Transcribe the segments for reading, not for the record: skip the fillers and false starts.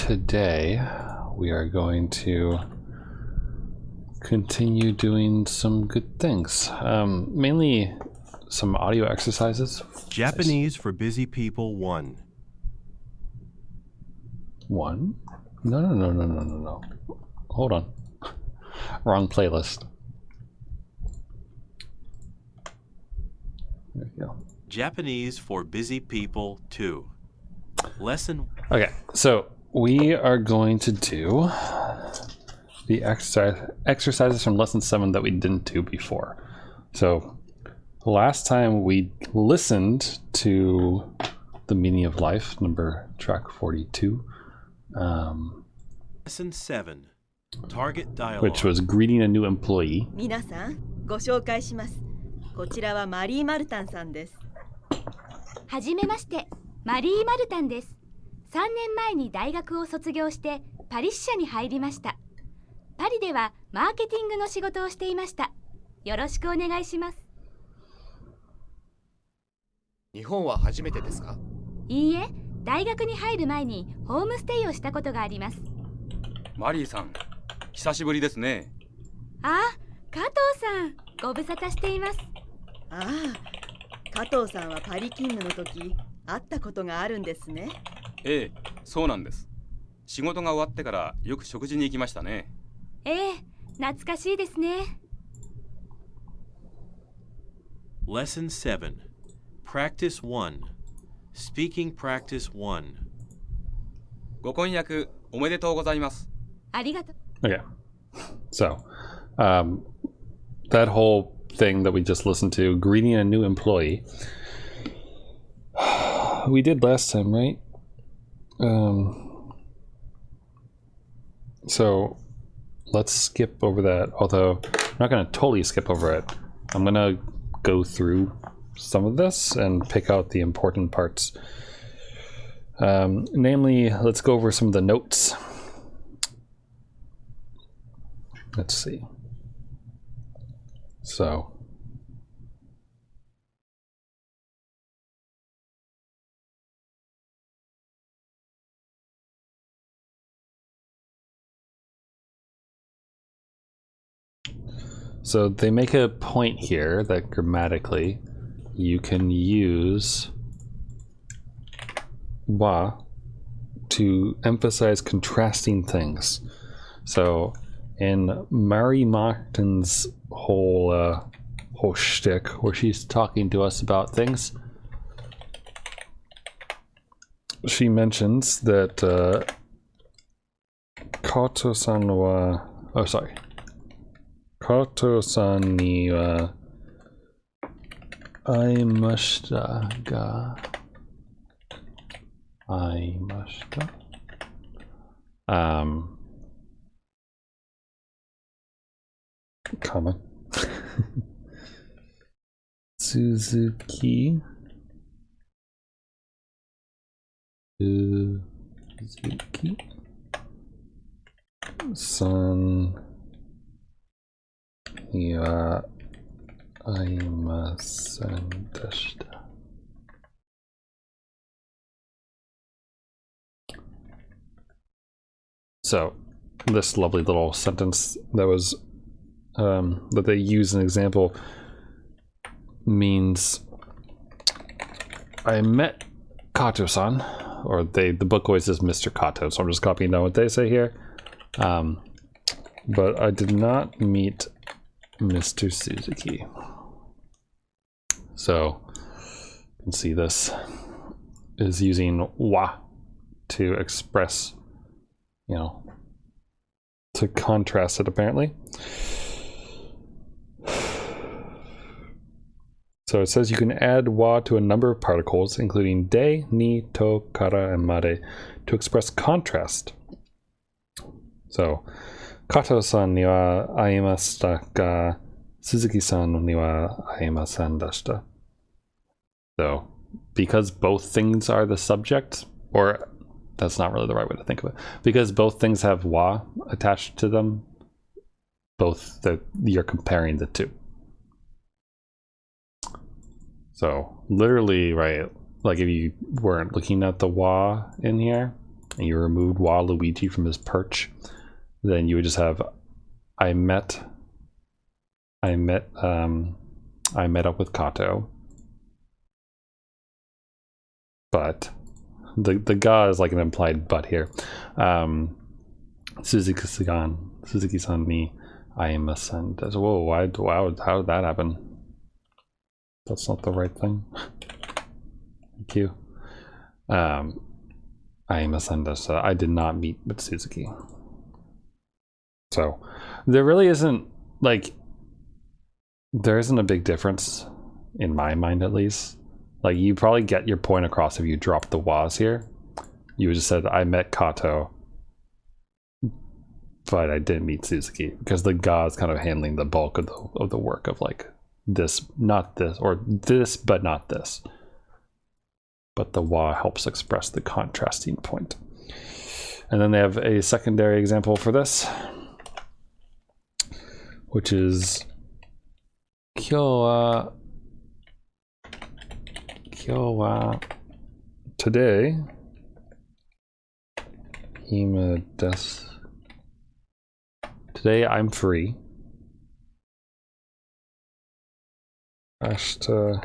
today we are going to continue doing some good things. Mainly some audio exercises. Japanese for Busy People 1. 1? No. Hold on. Wrong playlist. There we go. Japanese for Busy People 2. Lesson. Okay, so we are going to do the exercises from lesson 7 that we didn't do before. So last time we listened to the meaning of life, track 42. Lesson 7. Target dialogue. Which was greeting a new employee. 皆さん、ご紹介します。こちらはマリー・マルタンさんです。はじめまして、マリー・マルタンです。3年前に大学を卒業してパリ支社に入りました。パリではマーケティングの仕事をしていました。よろしくお願いします。日本は初めてですか？いいえ、大学に入る前にホームステイをしたことがあります。マリーさん、久しぶりですね。あ、加藤さん、ご無沙汰しています。ああ、加藤さんはパリ勤務の時会ったことがあるんですね。ええ、そうなんです。仕事が終わってからよく食事に行きましたね。ええ、懐かしいですね。Lesson 7. Practice 1. Speaking Practice 1. ご婚約おめでとうございます。ありがとう。Okay, so that whole thing that we just listened to, greeting a new employee, we did last time, right? So let's skip over that, although I'm not going to totally skip over it. I'm going to go through some of this and pick out the important parts. Namely, let's go over some of the notes. Let's see. So they make a point here that grammatically you can use wa to emphasize contrasting things. So in Mary Martin's whole shtick, where she's talking to us about things, she mentions that Kato-san wa, oh sorry, Kato-san ni wa aimashita ga aimashita. Comma. Suzuki san ni wa aimasen deshita. So this lovely little sentence that was that they use an example means I met Kato-san, or the book always says Mr. Kato, so I'm just copying down what they say here. But I did not meet Mr. Suzuki. So you can see this is using wa to express, you know, to contrast it apparently. So it says you can add wa to a number of particles, including de, ni, to, kara, and mare, to express contrast. So, Kato-san ni wa aimashita ga, Suzuki-san ni wa aimasen deshita. So, because both things are the subject, or that's not really the right way to think of it, because both things have wa attached to them, you're comparing the two. So literally, right, like if you weren't looking at the wa in here, and you removed Waluigi from his perch, then you would just have I met up with Kato. But the ga is like an implied but here. Suzuki-san ni aimasen. Whoa, how did that happen? That's not the right thing. Thank you. Aimasen desu. I did not meet with Suzuki. So there really isn't there isn't a big difference in my mind, at least. Like, you probably get your point across if you dropped the was here. You just said I met Kato, but I didn't meet Suzuki, because the ga is kind of handling the bulk of the work of like this, not this, or this but not this. But the wa helps express the contrasting point. And then they have a secondary example for this, which is Kyo wa today hima desu. Today I'm free. Ashita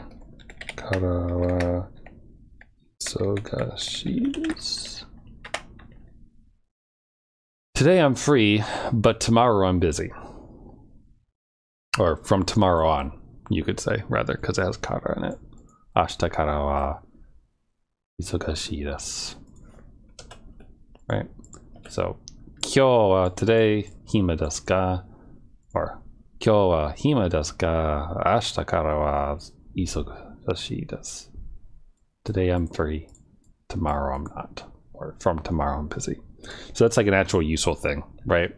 kara wa isogashi desu. Today I'm free, but tomorrow I'm busy. Or from tomorrow on, you could say, rather, because it has kara in it. Ashita kara wa isogashi desu. Right? So, kyou wa today hima desu ka? Or, kyou wa hima desu ka? Ashita kara wa isogashi desu. Today I'm free, tomorrow I'm not. Or from tomorrow I'm busy. So that's like an actual useful thing, right?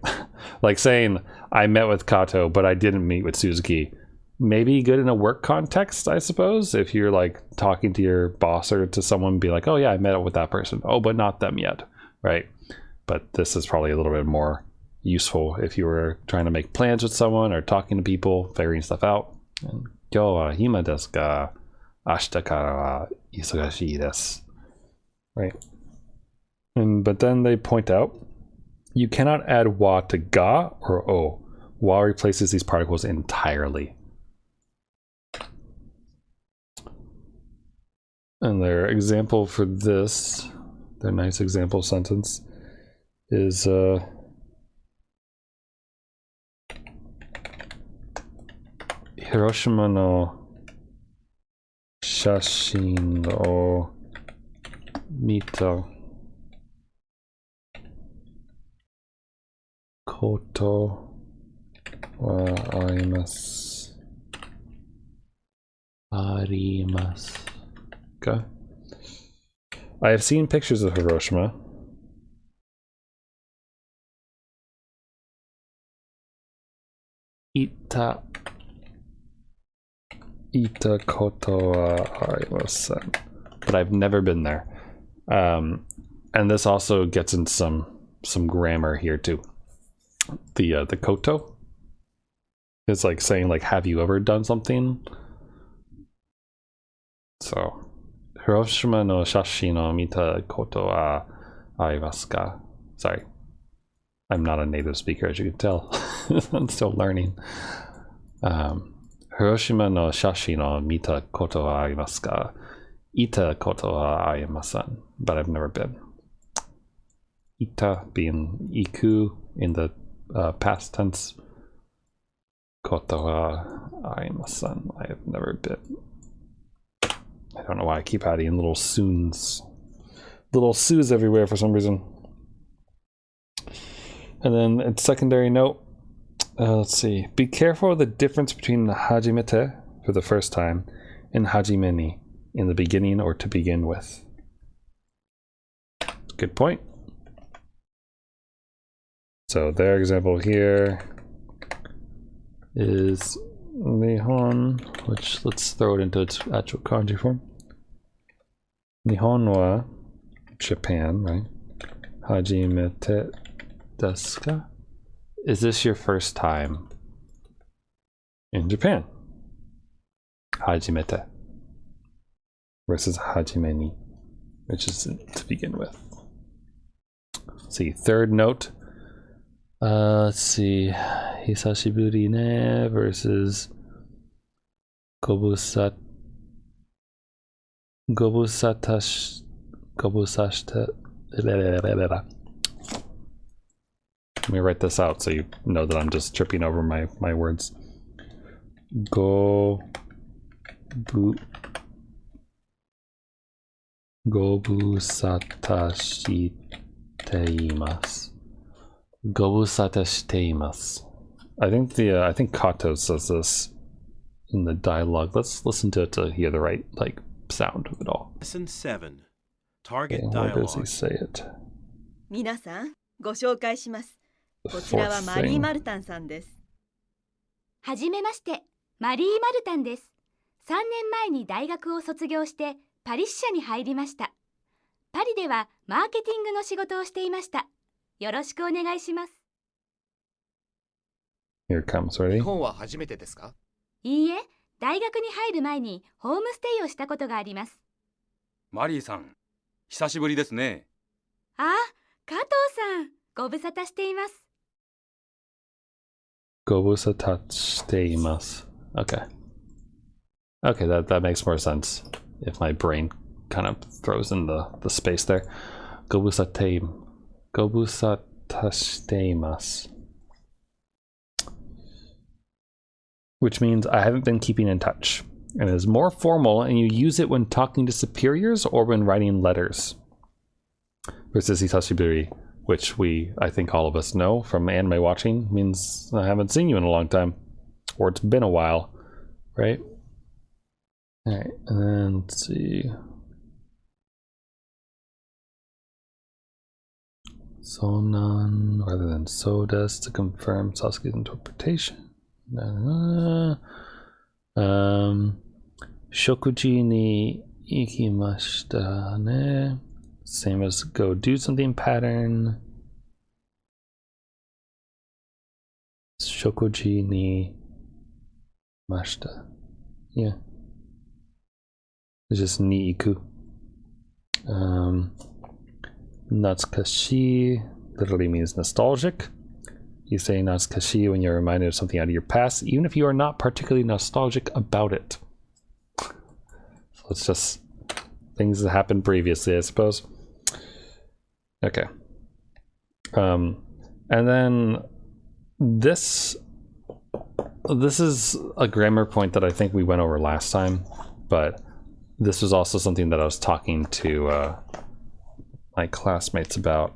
Like saying I met with Kato, but I didn't meet with Suzuki. Maybe good in a work context, I suppose. If you're like talking to your boss or to someone, be like, oh yeah, I met up with that person. Oh, but not them yet, right? But this is probably a little bit more useful if you were trying to make plans with someone or talking to people, figuring stuff out. And kyou wa hima desu ka? Ashita kara wa isogashi desu. Right? But then they point out you cannot add wa to ga or o. Wa replaces these particles entirely. And their example for this, their nice example sentence, is Hiroshima no shashin o mita koto wa arimasu. Okay. I have seen pictures of Hiroshima. Ita koto wa arimasen. But I've never been there. And this also gets in some grammar here too. The koto is like saying like, have you ever done something? So Hiroshima no shashi no mita koto wa arimasu ka? Sorry, I'm not a native speaker, as you can tell. I'm still learning. Hiroshima no shashi no mita koto wa arimasu ka? Ita koto wa arimasen. But I've never been. Ita being iku in the past tense. Koto wa arimasen. I have never been. I don't know why I keep adding little soons. Little soos everywhere for some reason. And then its secondary note. Let's see. Be careful of the difference between hajimete, for the first time, and hajime ni, in the beginning or to begin with. Good point. So their example here is Nihon, which let's throw it into its actual kanji form. Nihon wa Japan, right? Hajimete desu ka? Is this your first time in Japan? Hajimete versus hajime ni, which is to begin with. Let's see, third note. Let's see. Hisashiburi ne versus gobusashita. Let me write this out so you know that I'm just tripping over my words. Gobusatashiteimasu. I think Kato says this in the dialogue. Let's listen to it to hear the right sound of it all. Lesson 7. Target Okay, where does he dialogue. say it? 皆さん、ご紹介します。 The こちらは fourth マリー・ thing. マルタンさんです。はじめまして、マリー・マルタンです。3年前に大学を卒業してパリ支社に入りました。パリではマーケティングの仕事をしていました。よろしくお願いします。Here it comes, ready? 日本は初めてですか？いいえ、大学に入る前にホームステイをしたことがあります。マリーさん、久しぶりですね。あ、加藤さん、ご無沙汰しています。Gobusatashiteimasu. Okay. Okay, that makes more sense. If my brain kind of throws in the space there. Gobusatashiteimasu. Which means I haven't been keeping in touch. And it is more formal, and you use it when talking to superiors or when writing letters. Versus Hisashiburi, which I think all of us know from anime watching, means I haven't seen you in a long time. Or it's been a while, right? Alright, and then let's see. Sonan rather than so does to confirm Sasuke's interpretation. Shokuji ni ikimashita ne. Same as go do something pattern. Shokuji ni mashita. Yeah. It's just ni iku. Natsukashi literally means nostalgic. You say natsukashi when you're reminded of something out of your past, even if you are not particularly nostalgic about it. So it's just things that happened previously, I suppose. Okay. And then this is a grammar point that I think we went over last time, but this was also something that I was talking to my classmates about,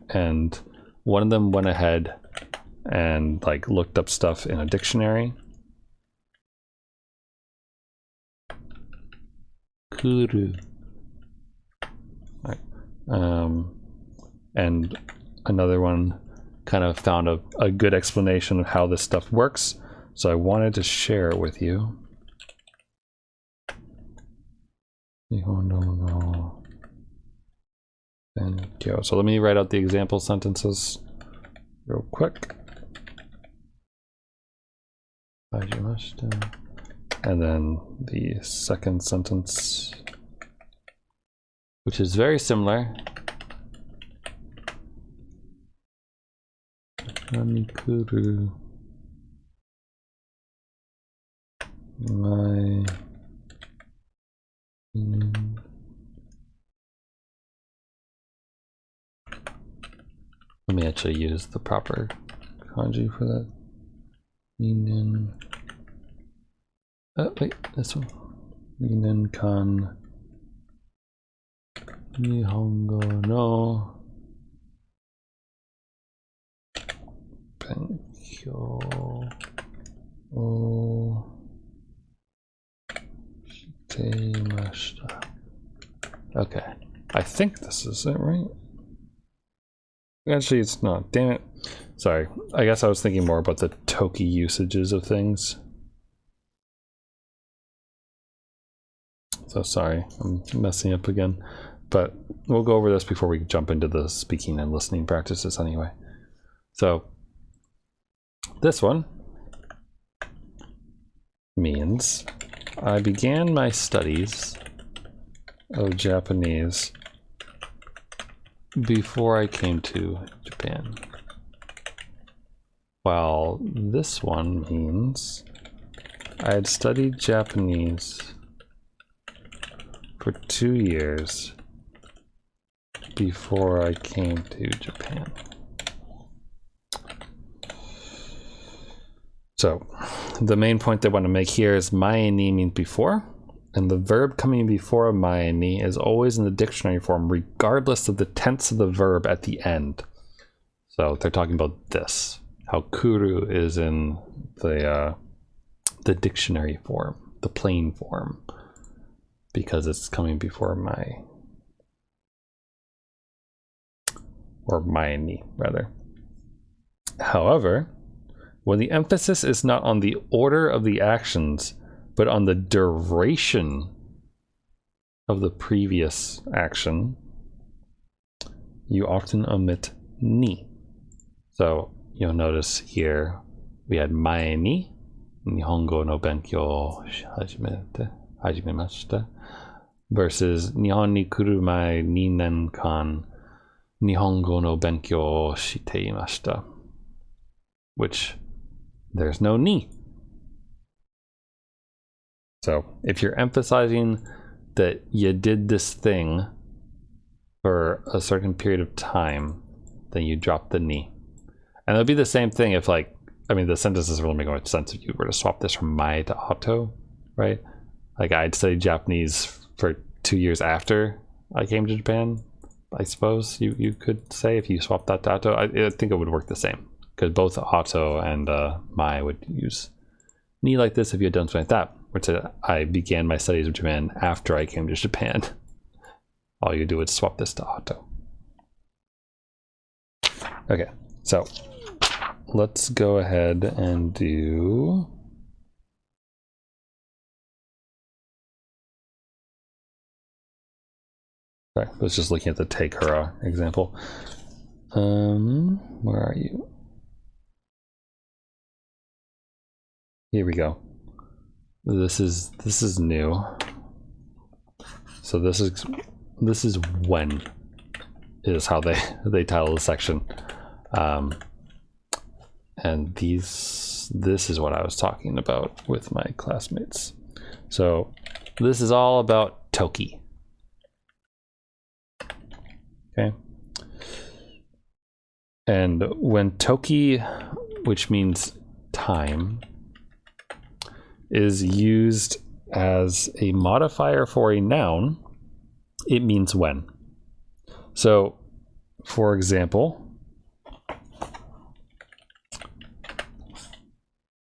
and one of them went ahead and looked up stuff in a dictionary. Kuru. Right. And another one kind of found a good explanation of how this stuff works, so I wanted to share it with you. So let me write out the example sentences real quick. And then the second sentence, which is very similar. Nanikuru. Let me actually use the proper kanji for that. Oh, wait, this one. Minen kan Nihongo no Benkyou o shiteimashita. Okay, I think this is it, right? Actually, it's not. Damn it. Sorry. I guess I was thinking more about the toki usages of things. So sorry, I'm messing up again. But we'll go over this before we jump into the speaking and listening practices anyway. So this one means I began my studies of Japanese before I came to Japan. While this one means I had studied Japanese for 2 years before I came to Japan. So the main point they want to make here is mae ni means before, and the verb coming before mae ni is always in the dictionary form regardless of the tense of the verb at the end. So they're talking about this, how kuru is in the dictionary form, the plain form, because it's coming before mae, or mae ni rather. However, when the emphasis is not on the order of the actions, but on the duration of the previous action, you often omit ni. So you'll notice here we had mae ni, Nihongo no benkyou hajimemashita, versus Nihon ni kuru mae 2 nen kan Nihongo no benkyou shite imashita, which there's no ni. So if you're emphasizing that you did this thing for a certain period of time, then you drop the ni. And it'll be the same thing if, like, I mean, the sentence doesn't really make much sense if you were to swap this from mae to ato, right? Like, I'd studied Japanese for 2 years after I came to Japan, I suppose you could say, if you swap that to ato. I think it would work the same, because both ato and mae would use ni like this if you had done something like that, which I began my studies of Japan after I came to Japan. All you do is swap this to ato. Okay, so let's go ahead and do sorry, I was just looking at the Teikura example. Where are you? Here we go. This is new. So this is when is how they title the section. And this is what I was talking about with my classmates. So this is all about toki. Okay. And when toki, which means time, is used as a modifier for a noun, it means when. So, for example,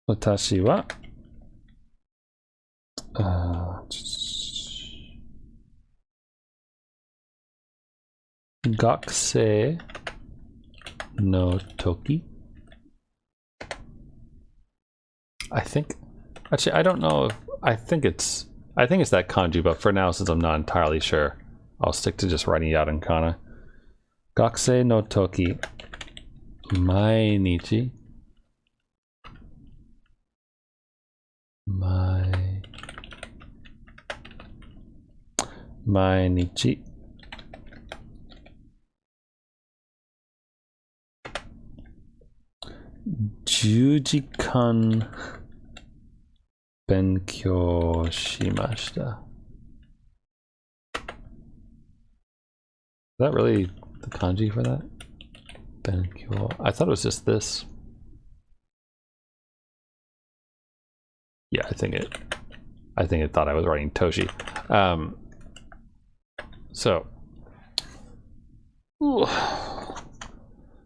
watashi wa gakusei no toki. I think, actually, I don't know if, I think it's that kanji, but for now, since I'm not entirely sure, I'll stick to just writing it out in kana. Gakusei no toki mainichi mainichi 10時間勉強しました. Is that really the kanji for that? Benkyo. I thought it was just this. Yeah, I think it thought I was writing Toshi.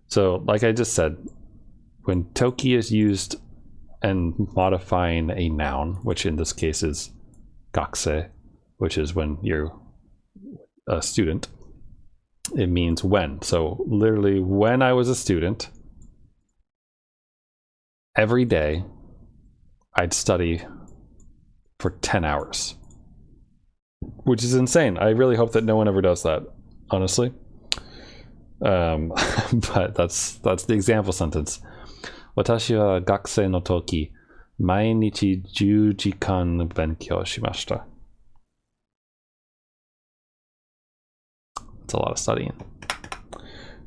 So like I just said, when toki is used and modifying a noun, which in this case is gakusei, which is when you're a student, it means when. So literally, when I was a student, every day I'd study for 10 hours, which is insane. I really hope that no one ever does that, honestly. But that's the example sentence. Watashi wa gakusei no toki mainichi 10時間勉強しました. It's a lot of studying.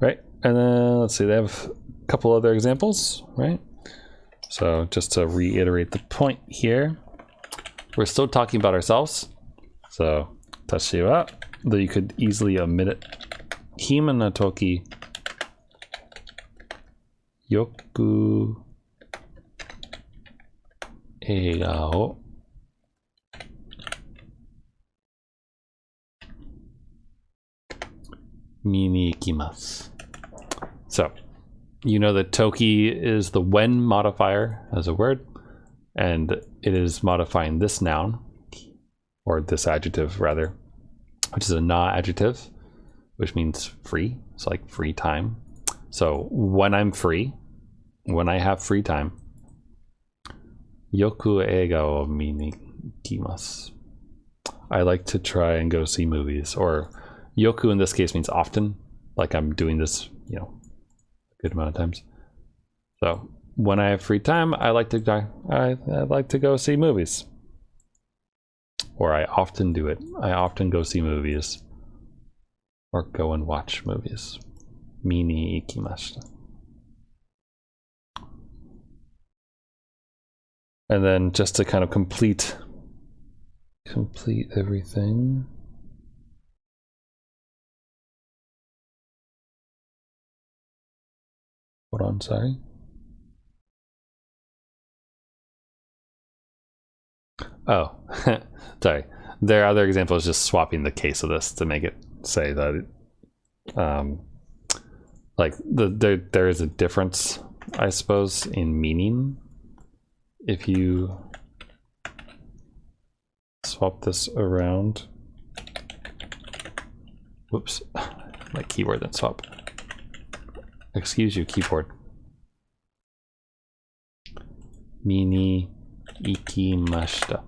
right? And then let's see, they have a couple other examples, right? So just to reiterate the point here, we're still talking about ourselves. So, 私は, though you could easily omit it. 暇な時、よく映画を見に行きます. So, you know that toki is the when modifier as a word, and it is modifying this noun, or this adjective rather, which is a na adjective, which means free. It's like free time. So when I'm free, when I have free time, yoku eiga o mi ni ikimasu. I like to try and go see movies. Or yoku in this case means often, like I'm doing this, you know, a good amount of times. So when I have free time, I like to go see movies. Or I often do it. I often go see movies. Or go and watch movies.見に行きました. And then just to kind of complete everything. Hold on, sorry. Oh, sorry. There are other examples just swapping the case of this to make it say that like there is a difference, I suppose, in meaning if you swap this around. Whoops, my keyboard didn't swap. Excuse you, keyboard. Mini ikimashita.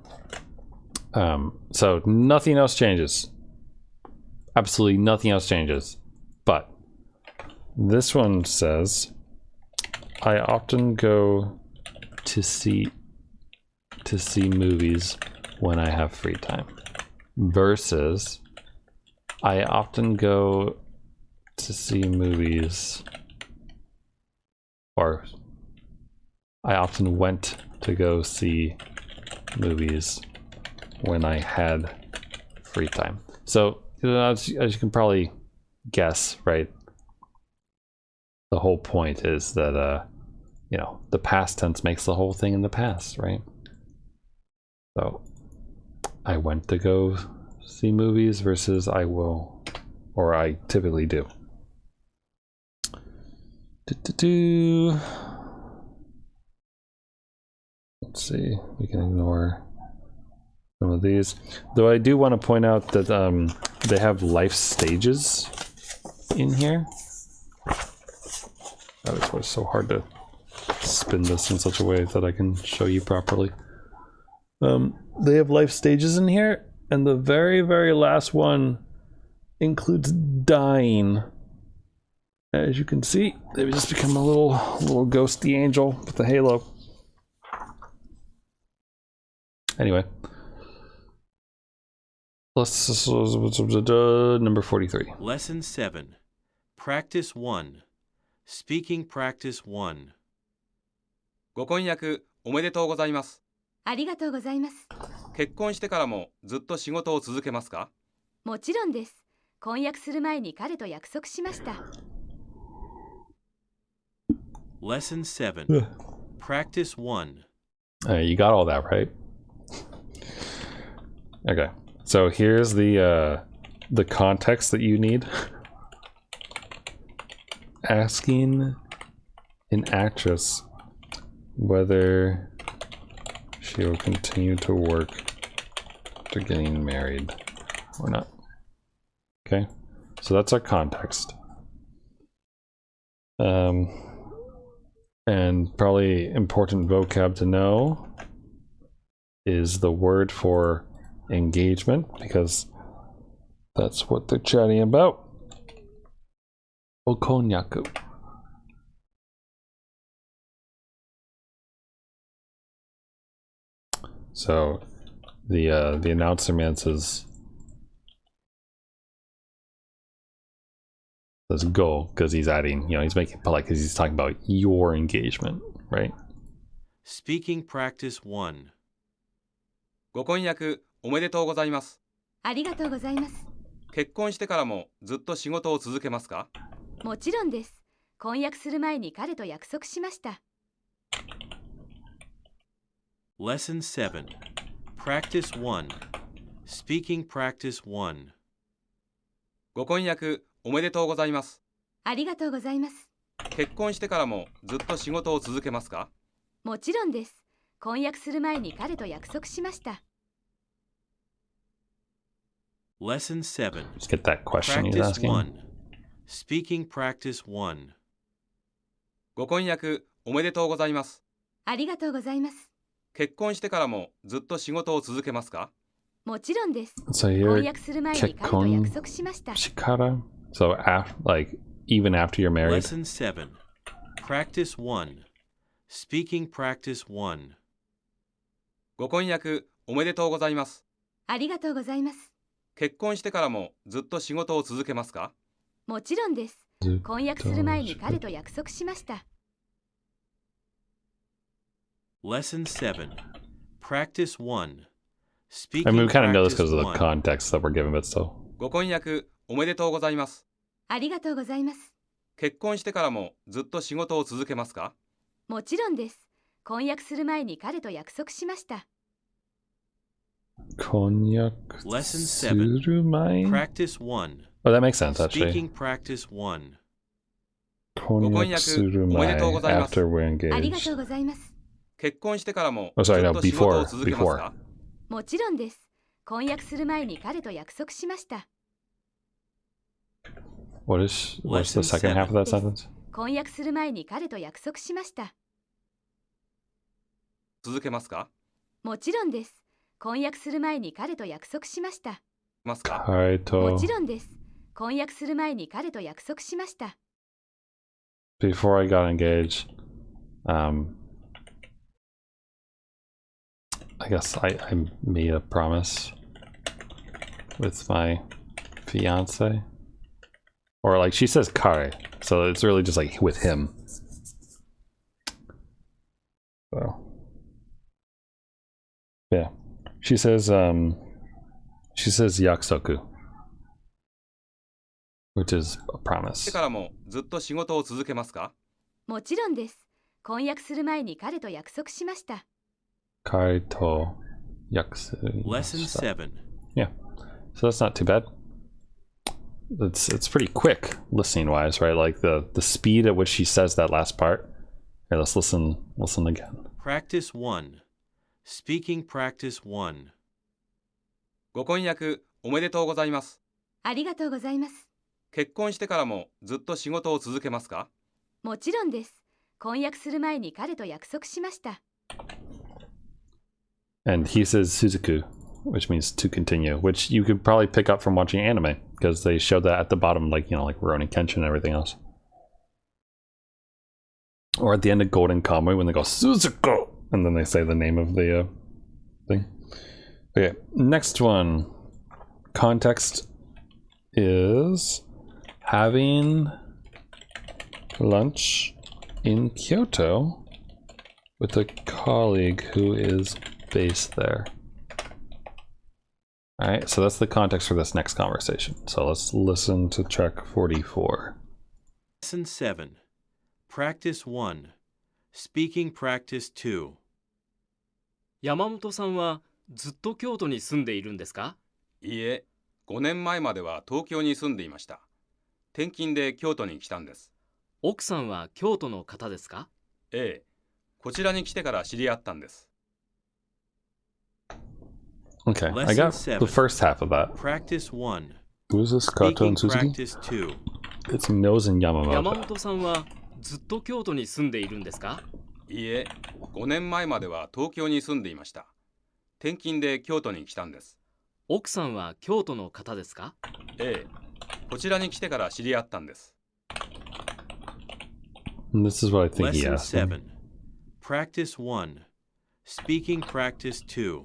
So nothing else changes. Absolutely nothing else changes. But this one says, I often go to see movies when I have free time. Versus, I often go to see movies, or I often went to go see movies when I had free time. So, you know, as you can probably guess, right? The whole point is that, you know, the past tense makes the whole thing in the past, right? So, I went to go see movies versus I will, or I typically do. Let's see, we can ignore some of these. Though I do want to point out that they have life stages in here. That is why it's so hard to spin this in such a way that I can show you properly. They have life stages in here, and the very, very last one includes dying. As you can see, they've just become a little ghosty angel with a halo. Anyway, let's number 43. Lesson 7. Practice 1. Speaking Practice 1. ご婚約おめでとうございます。ありがとうございます。結婚してからもずっと仕事を続けますか？もちろんです。婚約する前に彼と約束しました。Lesson 7. Practice 1. You got all that, right? Okay, so here's the context that you need. Asking an actress whether she will continue to work after getting married or not. Okay, so that's our context. And probably important vocab to know is the word for engagement, because that's what they're chatting about. Okonyaku. So the announcer man says, Let's go because he's adding, he's making it polite because he's talking about your engagement, right? Speaking practice 1. ご婚約おめでとうございます。ありがとうございます。結婚してからもずっと仕事を続けますか？もちろんです。婚約する前に彼と約束しました。Lesson 7. Practice 1. Speaking practice 1. ご婚約おめでとうございます。ありがとうございます。結婚してからもずっと仕事を続けますか？もちろんです。婚約する前に彼と約束しました。Lesson 7. Let's get that question he's Practice asking. 1. Speaking practice 1. ご婚約おめでとうございます。ありがとうございます。結婚してからもずっと仕事を続けますか？もちろんです。 So 婚 here, 約する前に彼と約束しました。 shikara. So even after you're married. Lesson 7. Practice 1. Speaking practice 1. ご婚約おめでとうございます。ありがとうございます。結婚してからもずっと仕事を続けますか？もちろんです。婚約する前に彼と約束しました。 Lesson 7. Practice 1. Speaking I mean, we kind of know this practice because of the 1. context that we're given, but still. ご婚約おめでとうございます。ありがとうございます。結婚してからもずっと仕事を続けますか？もちろんです。婚約する前に彼と約束しました。 Konyak Lesson 7. surumai? Practice 1. Oh, that makes sense, actually. Speaking practice 1. Konyak surumai after we're ありが engaged. とうございます。結婚してからも Oh, ず sorry, っ no, と仕事 before, を続けますか？もちろんです。婚約する前に彼と約束しました。 What's the second half of that sentence? 婚約する前に彼と約束しました。続けますか？もちろんです。婚約する前に彼と約束しました。ますか？も Kaito. ちろんです。婚約する前に彼と約束しました。 Before I got engaged, I guess I made a promise with my fiance. Or like she says kare, so it's really just like with him. So yeah. She says yaksoku, which is a して promise. からもずっと仕事を続けますか？もちろんです。婚約する前に彼と約束しました。 Kare to yaksu. Lesson 7. Yeah. So that's not too bad. It's pretty quick listening wise, right? Like the speed at which she says that last part. Here, let's listen again. Practice 1. Speaking practice 1. ご婚約おめでとうございます。ありがとうございます。結婚してからもずっと仕事を続けますか？もちろんです。婚約する前に彼と約束しました。 And he says Suzuku, which means to continue, which you could probably pick up from watching anime because they show that at the bottom, like, like Rurouni Kenshin and everything else. Or at the end of Golden Kamuy when they go Suzuku, and then they say the name of the thing. Okay, next one. Context is having lunch in Kyoto with a colleague who is based there. All right, so that's the context for this next conversation. So let's listen to track 44. Lesson 7. Practice 1. Speaking practice 2. 山本さんはずっと京都に住んでいるんですか？いいえ、5年前までは東京に住んでいました。転勤で京都に来たんです。奥さんは京都の方ですか？ええ、こちらに来てから知り合ったんです。Okay, I Lesson got 7. the first half of that. Practice 1. Who's this? Kato Speaking and Suzuki? practice 2. It's Nose and 山 Yamamoto. 本さんはずっと京都に住んでいるんですか？いいえ、5年前までは東京に住んでいました。転勤で京都に来たんです。奥さんは京都の方ですか？ええ、こちらに来てから知り合ったんです。And this is what I think he Lesson asked. him. 7. Practice 1. Speaking practice 2.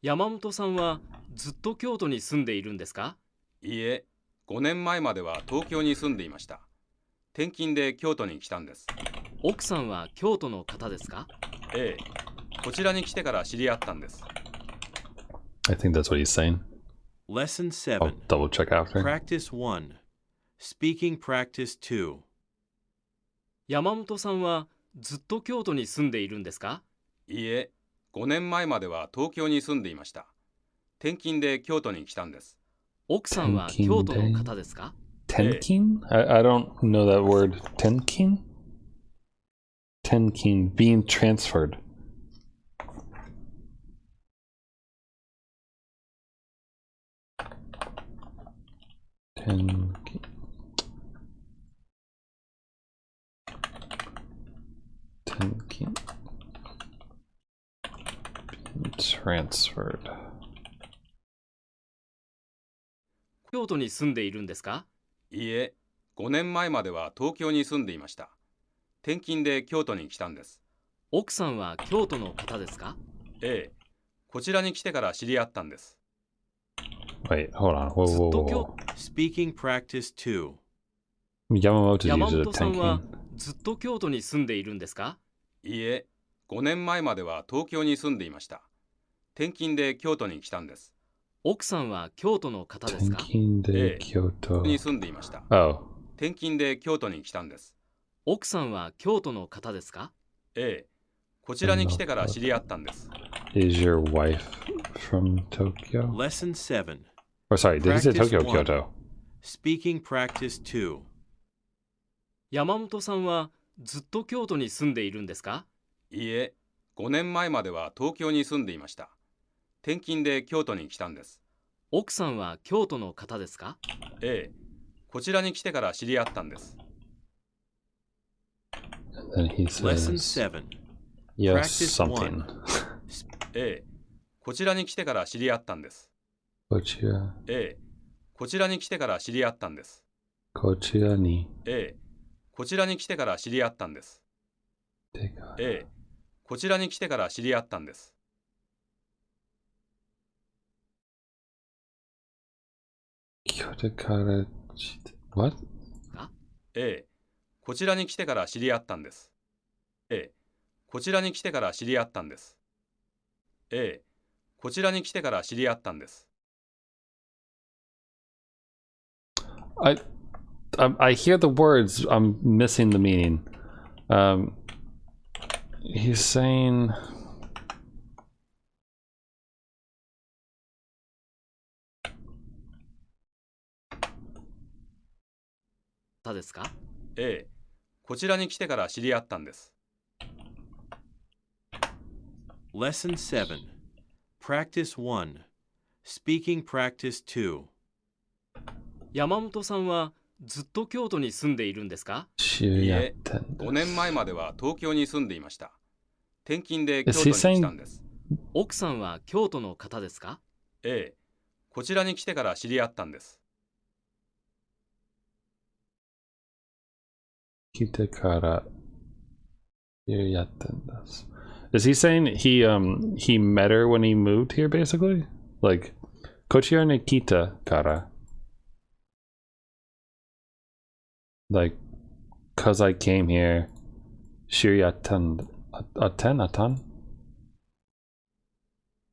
山本さんはずっと京都に住んでいるんですか？いいえ、5年前までは東京に住んでいました。転勤で京都に来たんです。奥さんは京都の方ですか？ええ、こちらに来てから知り合ったんです。I think that's what he's saying. Lesson I'll 7. double check after. Practice 1. Speaking Practice 2. 山本さんはずっと京都に住んでいるんですか？いいえ、5年前までは東京に住んでいました。転勤で京都に来たんです。奥さんは京都の方ですか？ Tenkin? I don't know that word. Tenkin? Tenkin, being transferred. Tenkin. Tenkin. Being transferred. 京都に住んでいるんですか？いいえ、5年前までは東京に住んでいました。転勤で京都に来たんです。奥さんは京都の方ですか？ええ、こちらに来てから知り合ったんです。Wait, hold on. Whoa, ずっ whoa, と whoa, 京 whoa. Speaking Practice 2. Yamamoto's 山 uses a 本さんは tenkin. ずっと京都に住んでいるんですか？いいえ、5年前までは東京に住んでいました。転勤で京都に来たんです。奥さんは京都の方ですか？ Tenkin de ええ、 Kyoto. に住んでいました。 Oh, 転勤で京都に来たんです。奥さんは京都の方ですか？ええ、こちらに来てから知り合ったんです。is your wife from Tokyo? Lesson 7. Or sorry, did he say Practice Tokyo or one. Kyoto? Speaking Practice 2. 山本さんはずっと京都に住んでいるんですか？いいえ、5年前までは東京に住んでいました。転勤で京都に来たんです。奥さんは京都の方ですか？ええ、こちらに来てから知り合ったんです。And then he Lesson says, 7. yes, Practice something. ええ、こちらに来てから知り合ったんです。 Kochira, ええ、こちらに来てから知り合ったんです。 Kochira ni ええ、こちらに来てから知り合ったんです。 teka. ええ、こちらに来てから知り合ったんです。 Kyoto kara what? ええ、こちらに来てから知り合ったんです。ええ、こちらに来てから知り合ったんです。ええ、こちらに来てから知り合ったんです。 I hear the words. I'm missing the meaning. He's saying. 方ですか？ええ、こちらに来てから知り合ったんです。 Lesson 7. Practice 1. Speaking Practice 2. 山本さんはずっと京都に住んでいるんですか？いいえ、 Shiryaten. 5年前までは東京に住んでいました。転勤で京都に来たんです。奥さんは京都の方ですか？ええ、こちらに来てから知り合ったんです。 Kitakara Shiryaten desu. Is he saying he met her when he moved here, basically? Like, Kochira ni kita kara. Like, cause I came here. Shiryaten atan?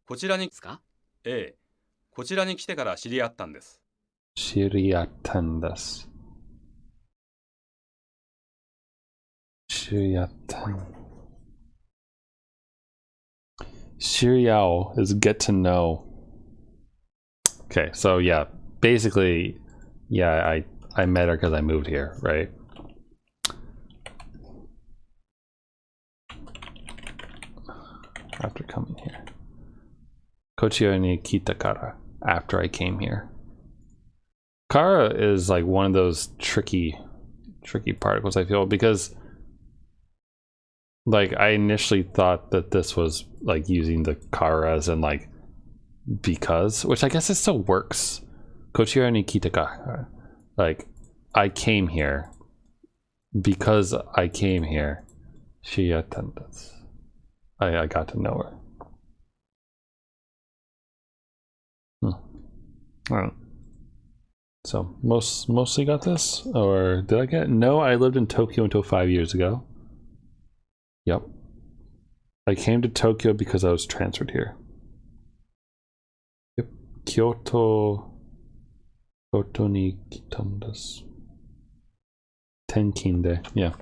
こちらにですか？ええ、こちらに来てから知り合ったんです。 Shiryaten desu. Shiryaten. Shiryao is get to know. Okay, so yeah, basically, yeah, I met her because I moved here, right? After coming here. Kochira ni kita kara. After I came here. Kara is like one of those tricky particles, I feel, because like I initially thought that this was like using the karas and like because, which I guess it still works. Kochira ni kitaka. Like, I came here because I came here. She attended. I got to know her. I don't know. So mostly got this, or did I get? No, I lived in Tokyo until 5 years ago. Yep. I came to Tokyo because I was transferred here. Yep. Kyoto ni kitan desu. Tenkin de. Yeah.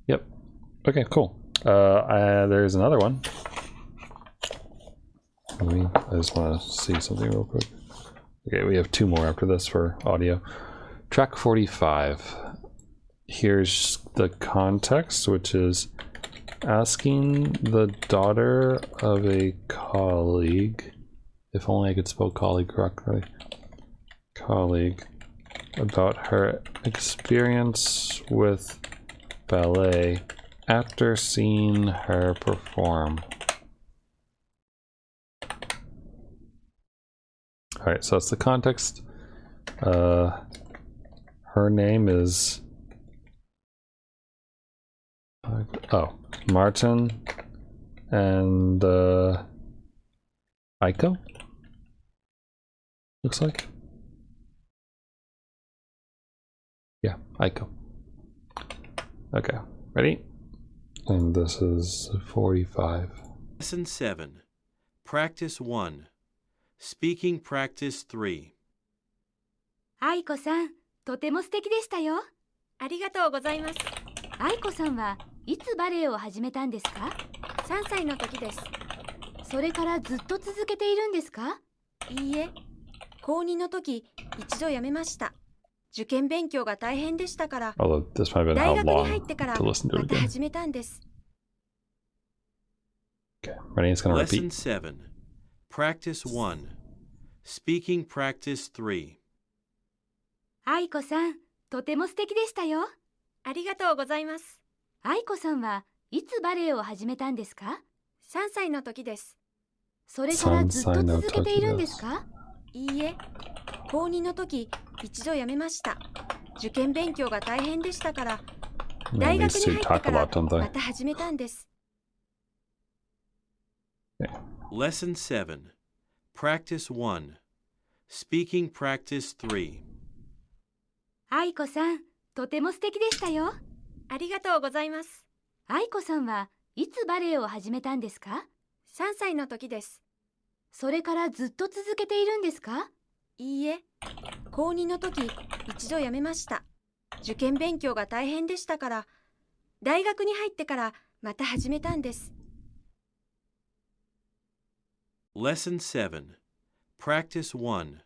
Yep. Okay, cool. There's another one. I just want to see something real quick. Okay, we have 2 more after this for audio. Track 45. Here's the context, which is asking the daughter of a colleague, if only I could spell colleague correctly, colleague, about her experience with ballet after seeing her perform. Alright, so that's the context. Her name is Martin and Aiko, looks like. Yeah, Aiko. Okay, ready? And this is 45. Lesson 7. Practice 1. Speaking Practice 3. 愛子さん、とても素敵でしたよ。ありがとうございます。愛子さんはいつバレエを始めたんですか3歳の時です。それからずっと続けているんですかいいえ、高2の時一度辞めました。受験勉強が大変でしたから、 Although this might have been 大 how 学に long 入ってから to listen to ま it た again. 始めたんです。Okay, ready? It's gonna Lesson repeat. 7. Practice 1. Speaking Practice 3. 愛子さん、とても素敵でしたよ。ありがとうございます。愛子さんはいつバレエを始めたんですか3歳の時です。それからずっと続けているんですかいいえ、高2の時一度辞めました。受験勉強が大変でしたから、 Man, 大 these 学 two に入って talk か a ら lot, don't ま they? た始めたんです。 Lesson 7. Practice 1. Speaking Practice 3. 愛子さん、とても素敵でしたよ。ありがとうございます。愛子さんはいつバレエを始めたんですか3歳の時です。それからずっと続けているんですかいいえ、高2の時一度辞めました。受験勉強が大変でしたから、大学に入ってからまた始めたんです。 Lesson 7. Practice 1.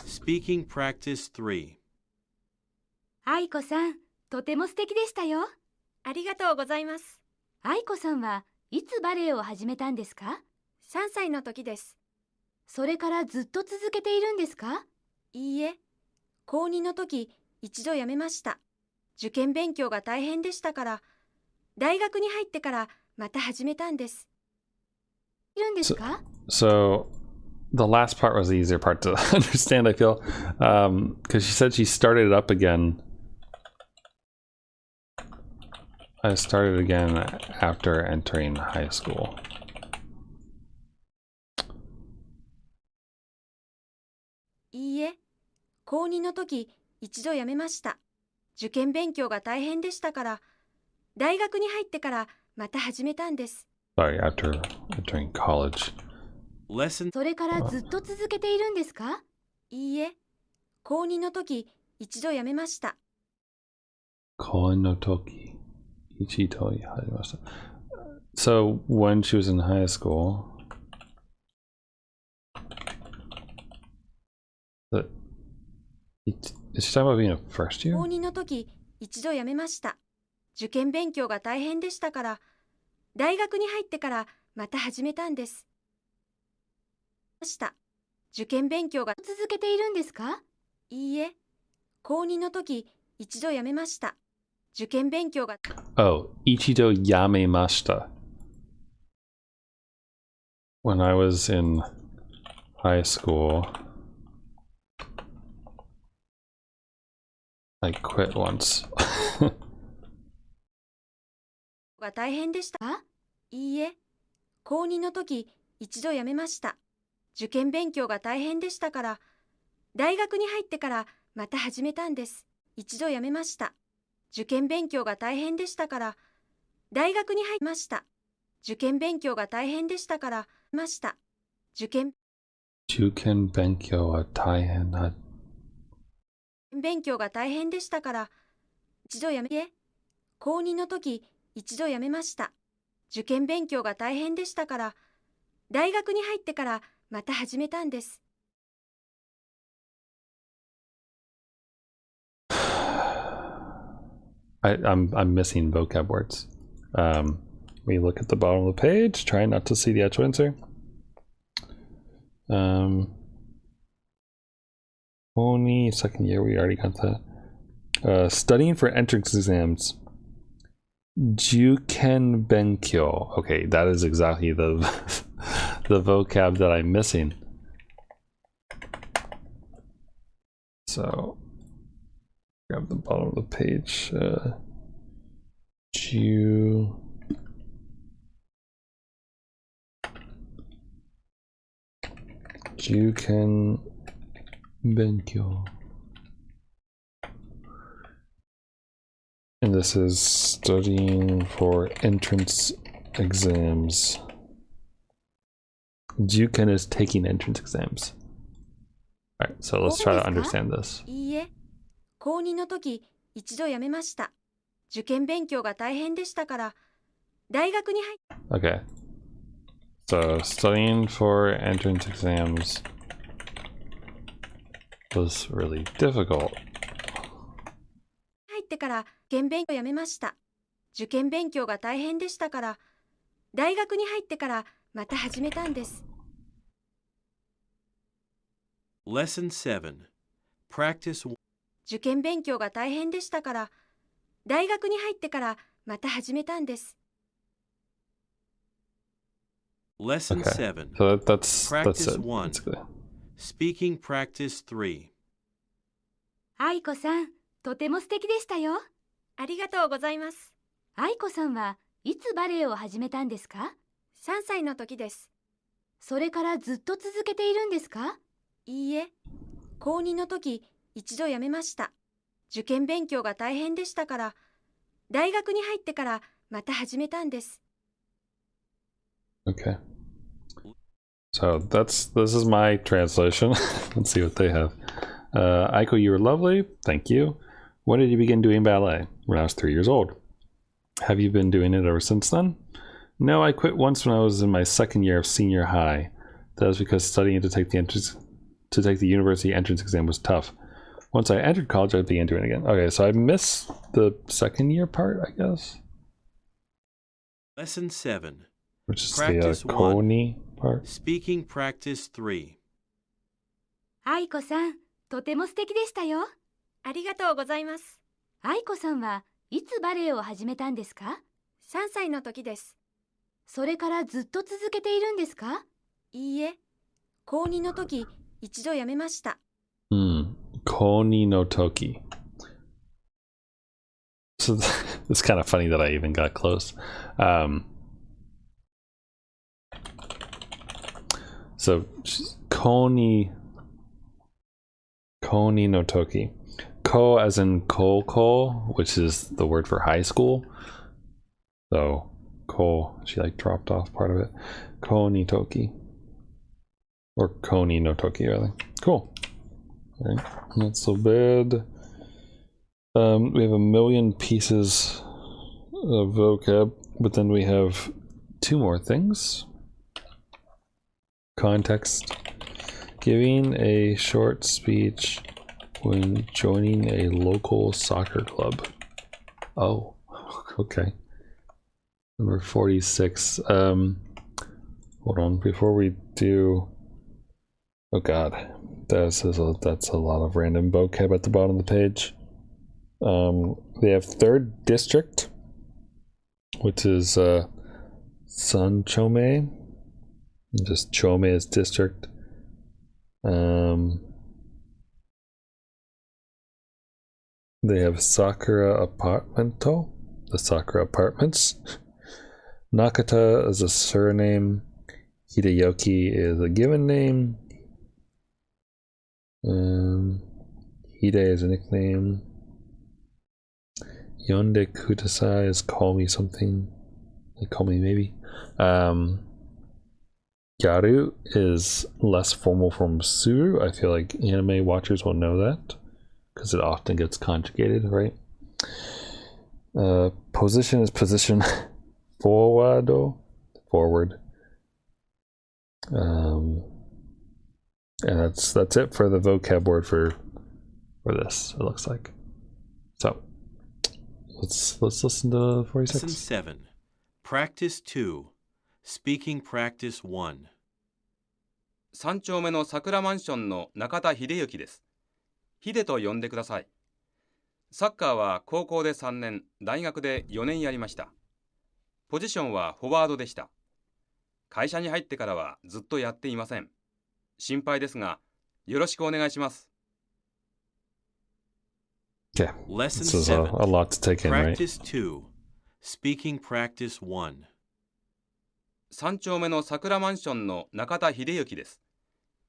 Speaking Practice 3. 愛子さん、とても素敵でしたよ。ありがとうございます。愛子さんはいつバレエを始めたんですか3歳の時です。それからずっと続けているんですかいいえ、高2の時一度辞めました。受験勉強が大変でしたから、大学に入ってからまた始めたんです。いるんですか So the last part was the easier part to understand, I feel, because she said she started it up again. I started again after entering high school. いいえ、高2の時一度辞めました。受験勉強が大変でしたから、大学に入ってからまた始めたんです。 Sorry, after entering college. Lesson それからずっと続けているんですかいいえ、高2の時一度辞めました。 Koen no toki. Ichito harimashita. So when she was in high school, is she talking about being a first year? 高2の時一度辞めました。受験勉強が大変でしたから、大学に入ってからまた始めたんです。受験勉強が続けているんですかいいえ、高2の時一度辞めました。受験勉強が Oh, Ichido yamemashita. When I was in high school, I quit once. が大変でしたあいいえ、高2の時一度辞めました。受験勉強が大変でしたから、大学に入ってからまた始めたんです。一度やめました。受験勉強が大変でしたから、大学に入りました。受験勉強が大変でしたから、受験勉強は大変な。勉強が大変でしたから、一度やめ、高2の時、一度やめました。受験勉強が大変でしたから、大学に入ってからまた始めたんです。I'm missing vocab words. We look at the bottom of the page, try not to see the actual answer. Only second year, we already got that. Studying for entrance exams. Juken benkyo. Okay, that is exactly the the vocab that I'm missing. So grab the bottom of the page. Juken benkyo. And this is studying for entrance exams. Juken is taking entrance exams. Alright, so let's try to understand this. いいえ、高2の時、一度やめました。受験勉強が大変でしたから、大学に入っ Okay. So studying for entrance exams was really difficult. 入ってから受験勉強をやめました。受験勉強が大変でしたから、大学に入ってからまた始めたんです。Lesson 7. Practice 受験勉強が大変でしたから、大学に入ってからまた始めたんです。Lesson Okay. 7. So that's Practice it. 1. Basically. Speaking Practice 3. 愛子さん、とても素敵でしたよ。ありがとうございます。愛子さんはいつバレエを始めたんですか？ 3歳の時です。それからずっと続けているんですか？いいえ、高2の時、一度やめました。受験勉強が大変でしたから、大学に入ってからまた始めたんです。Okay. So this is my translation. Let's see what they have. Aiko, you were lovely. Thank you. When did you begin doing ballet? When I was 3 years old. Have you been doing it ever since then? No, I quit once when I was in my second year of senior high. That was because studying to take the university entrance exam was tough. Once I entered college, I began doing it again. Okay, so I missed the second year part, I guess. Lesson 7. Which is Practice the 1. Koni part. Speaking Practice 3. 愛子さん、とても素敵でしたよ。ありがとうございます。愛子さんはいつバレエを始めたんですか？ 3歳の時です。それからずっと続けているんですか？いいえ、高2の時、一度やめました。Koni no Toki. So it's kind of funny that I even got close. So Koni no Toki. Ko as in ko, which is the word for high school. So ko, she like dropped off part of it. Koni Toki. Or Koni no Toki, rather. Cool. Alright, not so bad. We have a million pieces of vocab, but then we have 2 more things. Context. Giving a short speech when joining a local soccer club. Oh, okay. Number 46. Hold on, before we do... Oh god, that's a lot of random vocab at the bottom of the page. We have 3rd district, which is Sanchome. Just Chome is district. They have Sakura Apartmento, the Sakura Apartments. Nakata is a surname. Hideyoki is a given name. Hide is a nickname. Yonde kudasai is call me something. Like call me maybe. Gyaru is less formal from suru. I feel like anime watchers will know that because it often gets conjugated, right? Position is position. Forward. And that's it for the vocab word for this, it looks like. So let's listen to 46. Lesson 7. Practice 2. Speaking Practice 1. 3丁目の桜マンションの中田秀幸です。ヒデと呼んでください。サッカーは高校で3年、大学で4年やりました。ポジションはフォワードでした。会社に入ってからはずっとやっていません。心配ですが、よろしくお願いします。Okay, Lesson this is 7. a lot to take in, right? Practice 2. Speaking Practice 1. 3丁目の桜マンションの中田秀幸です。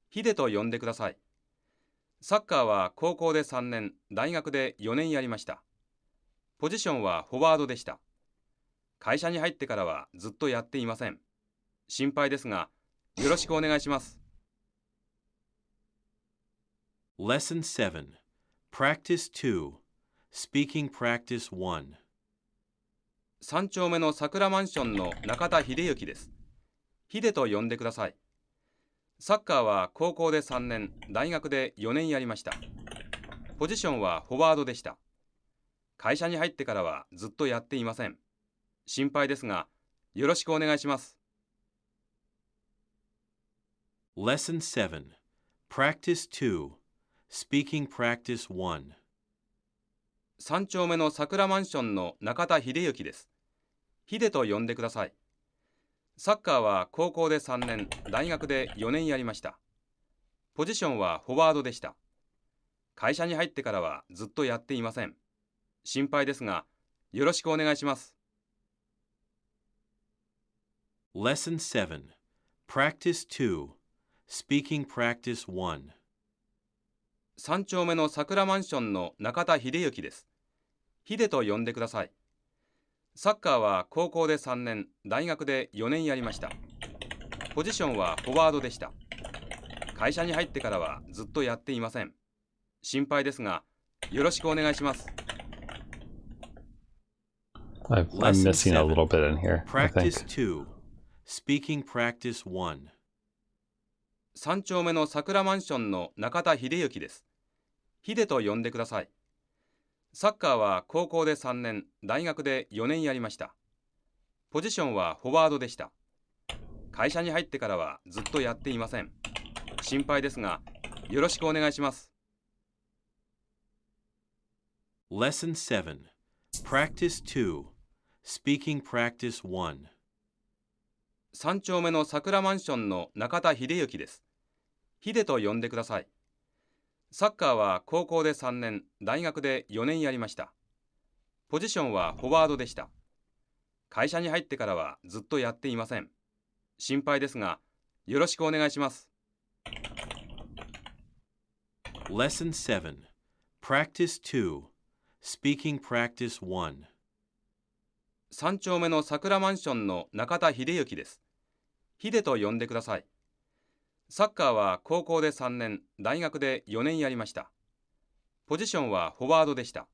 ヒデと呼んでください。サッカーは高校で3年、大学で4年やりました。ポジションはフォワードでした。会社に入ってからはずっとやっていません。心配ですが、よろしくお願いします。Lesson 7. Practice 2. Speaking Practice 1. 3丁目の桜マンションの中田秀幸です。ヒデと呼んでください。サッカーは高校で3年、大学で4年やりました。ポジションはフォワードでした。会社に入ってからはずっとやっていません。心配ですが、よろしくお願いします。Lesson 7. Practice 2. Speaking Practice 1. 3丁目の桜マンションの中田秀幸です。ヒデと呼んでください。サッカーは高校で3年、大学で4年やりました。ポジションはフォワードでした。会社に入ってからはずっとやっていません。心配ですが、よろしくお願いします。Lesson 7. Practice 2. Speaking Practice 1. 3丁目の桜マンションの中田秀幸です。ヒデと呼んでください。サッカーは高校で3年、大学で4年やりました。ポジションはフォワードでした。会社に入ってからはずっとやっていません。心配ですが、よろしくお願いします。I'm missing a little bit in here, I Practice think. 2. Speaking Practice 1. 3丁目の桜マンションの中田秀幸です。ヒデと呼んでください。サッカーは高校で3年、大学で4年やりました。ポジションはフォワードでした。会社に入ってからはずっとやっていません。心配ですが、よろしくお願いします。Lesson 7. Practice 2. Speaking Practice 1. 3丁目の桜マンションの中田秀幸です。ヒデと呼んでください。サッカーは高校で3年、大学で4年やりました。ポジションはフォワードでした。会社に入ってからはずっとやっていません。心配ですが、よろしくお願いします。Lesson 7. Practice 2. Speaking Practice 1. 3丁目の桜マンションの中田秀幸です。ヒデと呼んでください。サッカーは高校で3年、大学で4年やりました。ポジションはフォワードでした。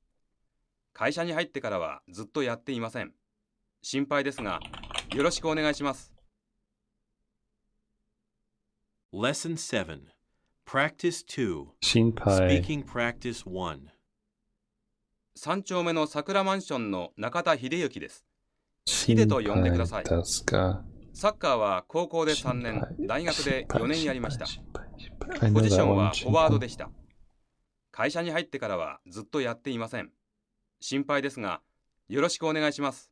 会社に入ってからはずっとやっていません。心配ですが、よろしくお願いします。Lesson 7. Practice 2. Shinpai. Speaking Practice 1. 3丁目の桜マンションの中田秀幸です。ヒデと呼んでください。 Shinpai desu ka? サッカーは高校で3年、大学で4年やりました。 I ポ know ジシ that ョンは one. フォワードでした。会社に入ってからはずっとやっていません。心配ですが、よろしくお願いします。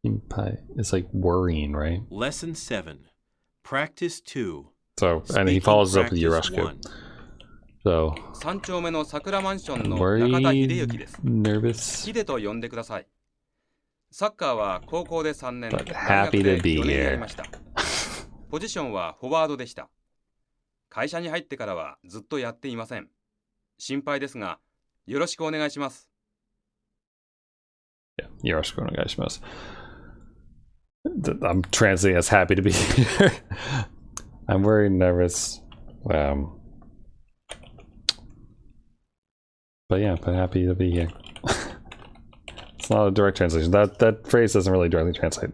Shinpai is like worrying, right? Lesson 7. Practice 2. So, and he Speaking follows up with Practice Yoroshiku. 1. So, 3丁目の桜マンションの中田秀 worried, 幸です。 nervous, ヒデと呼んでください。サッカーは高校で3年、 but 大学 happy で to be 4年やり here. ました。ポジションはフォワードでした。会社に入ってからはずっとやっていません。心配ですが、よろしくお願いします。Yeah, よろしくお願いします。I'm translating as happy to be here. I'm very nervous. But yeah, but happy to be here. It's not a direct translation. That phrase doesn't really directly translate.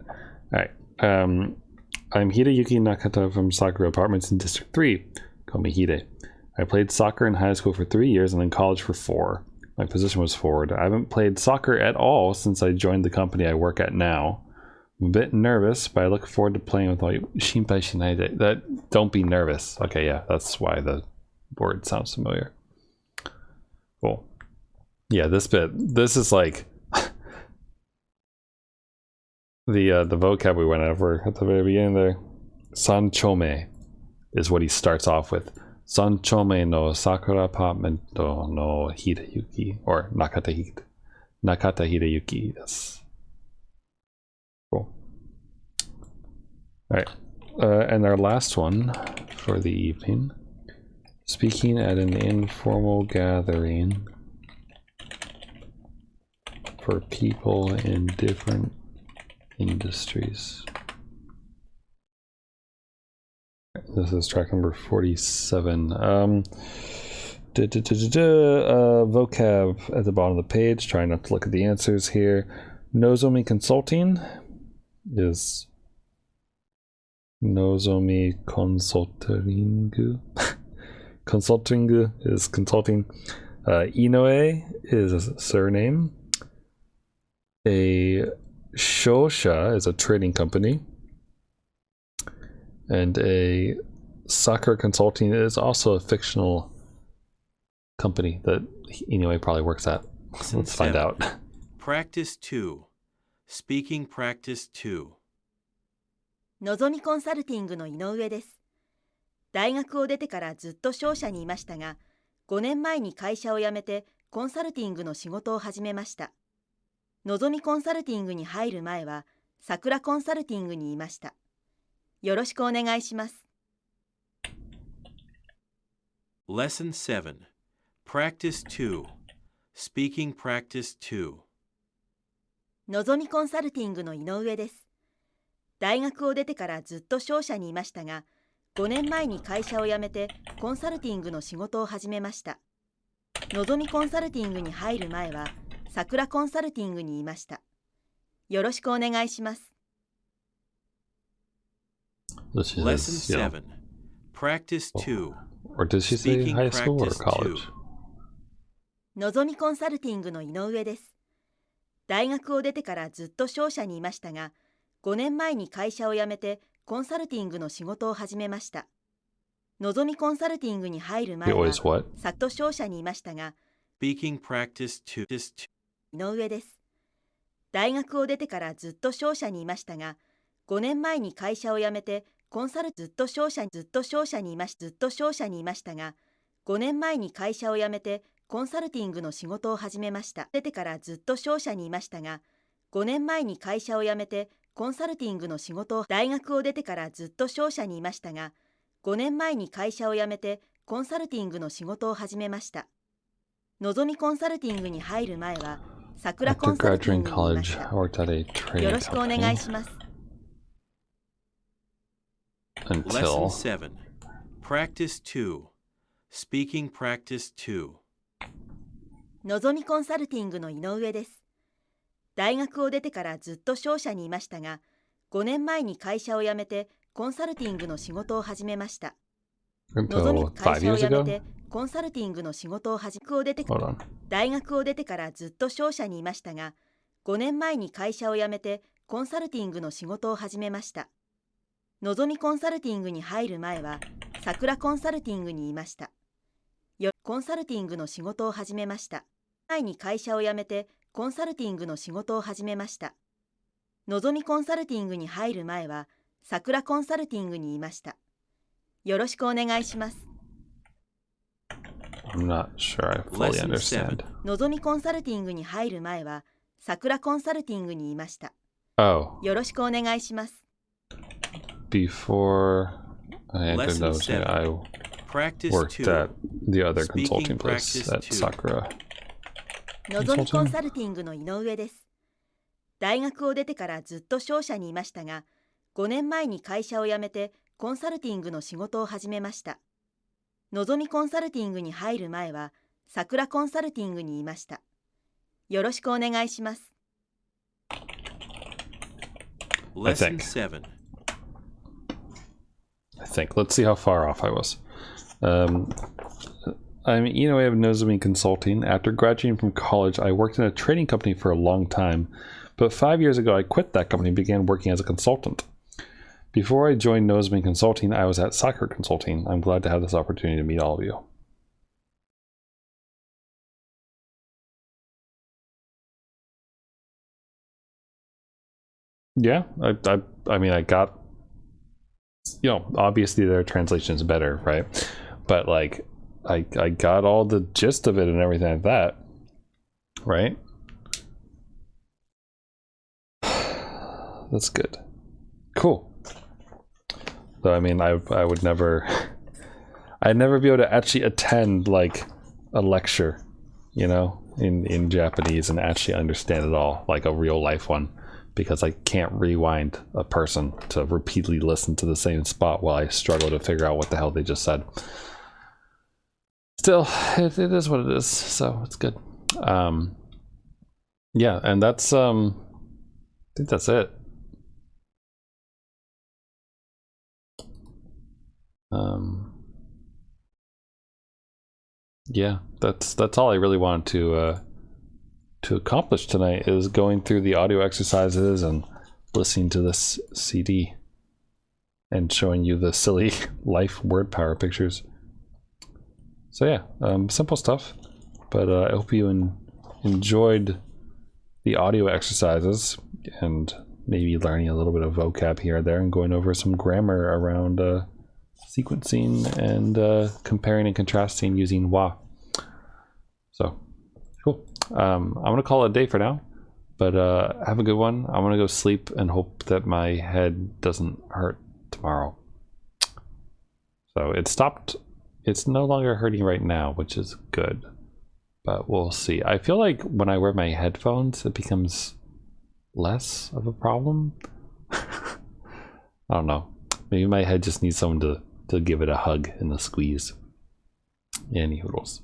All right. I'm Hideyuki Nakata from Sakura Apartments in District 3. Call me Hide. I played soccer in high school for 3 years and then college for 4. My position was forward. I haven't played soccer at all since I joined the company I work at now. I'm a bit nervous, but I look forward to playing with all you. Shinpai shinaide. That, don't be nervous. Okay, yeah, that's why the word sounds familiar. Cool. Yeah, this is like the vocab we went over at the very beginning there. Sanchome is what he starts off with. Sanchome no Sakura Apartmento no Hideyuki, or Nakata Hideyuki. Yes. Cool. All right, and our last one for the evening. Speaking at an informal gathering for people in different industries. This is track number 47. Vocab at the bottom of the page. Try not to look at the answers here. Nozomi Consulting is Nozomi Consulting. Consulting is consulting. Inoue is a surname. A Shosha is a trading company. And a Sakura Consulting is also a fictional company that Inoue probably works at. Let's find out. Practice 2. Speaking practice 2. のぞみコンサルティングの井上です。大学を出てからずっと商社にいましたが、5年前に会社を辞めてコンサルティングの仕事を始めました。のぞみコンサルティングに入る前は、桜コンサルティングにいました。よろしくお願いします。Lesson 7. Practice 2. Speaking practice 2. のぞみコンサルティングの井上です。大学を出てからずっと商社にいましたが、5年前に会社を辞めてコンサルティングの仕事を始めました。のぞみコンサルティングに入る前は、桜コンサルティングにいました。よろしくお願いします。Lesson 7. Practice 2. Or did she say Speaking high school or practice college? のぞみコンサルティングの井上です。大学を出てからずっと商社にいましたが、5年前に会社を辞めてコンサルティングの仕事を始めました。のぞみコンサルティングに入る前は、さっと商社にいましたが、Speaking practice 2. 井上です。大学を出てからずっと商社にいましたが、5年前に会社を辞めてコンサルずっと商社にいましたが、5年前に会社を辞めてコンサルティングの仕事を始めました。出てからずっと商社にいましたが、5年前に会社を辞めてコンサルティングの仕事を大学を出てからずっと商社にいましたが、5年前に会社を辞めてコンサルティングの仕事を始めました。のぞみコンサルティングに入る前は、桜コンサルティングにいました。よろしくお願いします。Lesson 7. Practice 2. Speaking practice 2. のぞみコンサルティングの井上です。大学を出てからずっと商社にいましたが、5年前に会社を辞めてコンサルティングの仕事を始めました。のぞみ会社を辞めてコンサルティングの仕事を大学を出てからずっと商社にいましたが、5年前に会社を辞めてコンサルティングの仕事を始めました。のぞみコンサルティングに入る前は、桜コンサルティングにいました。コンサルティングの仕事を始めました。前に会社を辞めてコンサルティングの仕事を始めました。のぞみコンサルティングに入る前は、桜コンサルティングにいました。よろしくお願いします。I'm not sure I fully understand. のぞみコンサルティングに入る前は、桜コンサルティングにいました。Oh. よろしくお願いします。Before I entered those, Practice worked 2. at the other Speaking consulting place practice at two. Sakura. のぞみコンサルティングの井上です。大学を出てからずっと商社にいましたが、5年前に会社を辞めてコンサルティングの仕事を始めました。のぞみコンサルティングに入る前は、桜コンサルティングにいました。よろしくお願いします。Lesson 7. I think. Let's see how far off I was. I'm Inoue of Nozomi Consulting. After graduating from college, I worked in a trading company for a long time, but 5 years ago I quit that company and began working as a consultant. Before I joined Nozomi Consulting, I was at Sakura Consulting. I'm glad to have this opportunity to meet all of you. Yeah, I mean, I got, you know, obviously their translation is better, right? But like, I got all the gist of it and everything like that, right? That's good. Cool. So I mean, I would never, I'd never be able to actually attend like a lecture, you know, in Japanese and actually understand it all, like a real life one, because I can't rewind a person to repeatedly listen to the same spot while I struggle to figure out what the hell they just said. Still, it is what it is, so it's good. Yeah, and that's I think that's it. Yeah, that's all I really wanted to accomplish tonight, is going through the audio exercises and listening to this CD and showing you the silly life word power pictures. So yeah, simple stuff, but I hope you enjoyed the audio exercises and maybe learning a little bit of vocab here and there and going over some grammar around sequencing and comparing and contrasting using wa. So cool. I'm gonna call it a day for now, but have a good one. I'm gonna go sleep and hope that my head doesn't hurt tomorrow. So it stopped. It's no longer hurting right now, which is good, but we'll see. I feel like when I wear my headphones, it becomes less of a problem. I don't know. Maybe my head just needs someone to give it a hug and a squeeze. Any hoodles.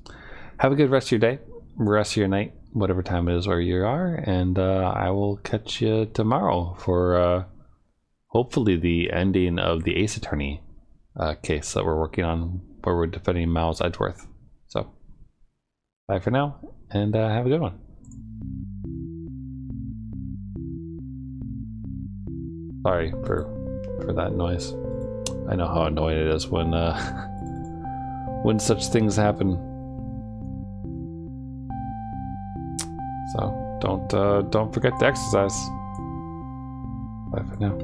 Have a good rest of your day, rest of your night, whatever time it is where you are, and I will catch you tomorrow for hopefully the ending of the Ace Attorney case that we're working on, where we're defending Miles Edgeworth. So, bye for now, and have a good one. Sorry for that noise. I know how annoying it is when when such things happen. So don't forget to exercise. Bye for now.